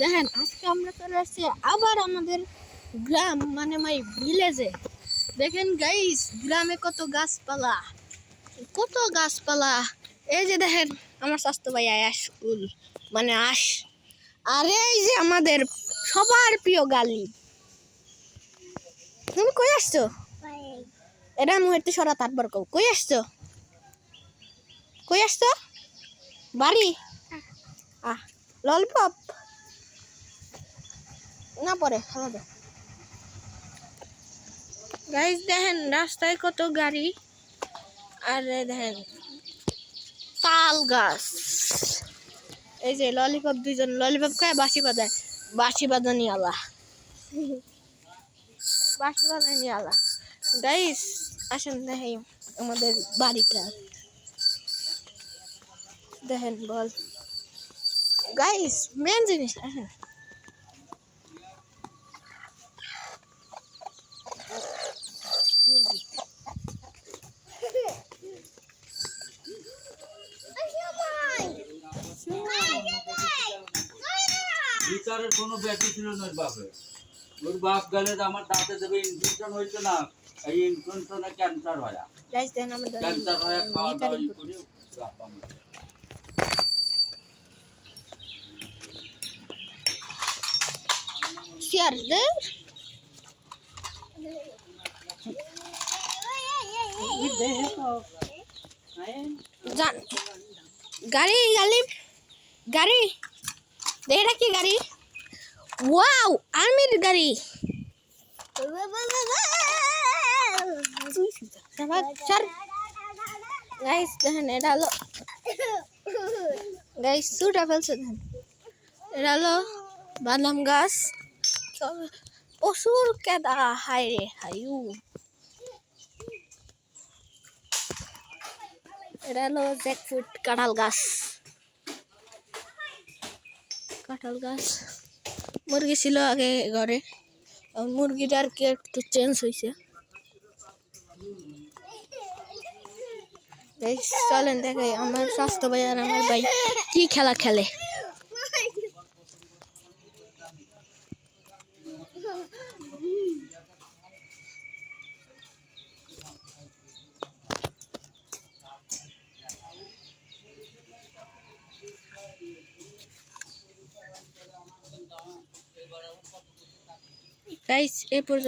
দেখেন আজকে আমরা চলে আসছি আবার আমাদের গ্রাম মানে মাই ভিলেজে। দেখেন গাইস, গ্রামে কত গাছপালা। এই যে দেখেন আমার স্বাস্থ্য ভাই আয়াস উল মানে আস। আর এই যে আমাদের সবার প্রিয় গালি। তুমি কই আসছো? এটা মুহূর্তে সরা তারপর কই আসছো? বাড়ি ললিপপ না পরে খাওয়া দাও। গাইস দেখেন রাস্তায় কত গাড়ি, আর দেখেন তাল গাছ। এই যে ললিপপ, দুইজন ললিপপ খায় বাঁশি বাজানি আলা গাইস আসেন দেখেন আমাদের বাড়িটা। দেখেন বল গাইস, মেন জিনিস আসেন। বিচারের কোনো ব্যাটি ছিল না বাপে। ওর বাপ গেলে আমার দাঁতে দেবে ইনফেকশন হয়েছে না, এই ইনফেকশনে ক্যান্সার হয়। ক্যান্সার হয় খাওয়া দাওয়া করে গাড়ি গাড়ি গাড়ি এটা কি গাড়ি? ওয়াও, আর্মির গাড়ি। গাইস দেখেন এটা হলো গাইস সুটা ফেলছে। দেখেন এটা হলো বাদাম গাছ। প্রচুর কেদা, হাই রে হাইউ। এটা হলো জ্যাকফ্রুট, কাঁঠাল গাছ। মুরগি ছিল আগে ঘরে, মুরগিটার কি একটু চেঞ্জ হয়েছে। চলেন দেখাই আমার স্বাস্থ্য ভাই আর আমার ভাই কি খেলা খেলে। গাইস এই পর্যন্ত।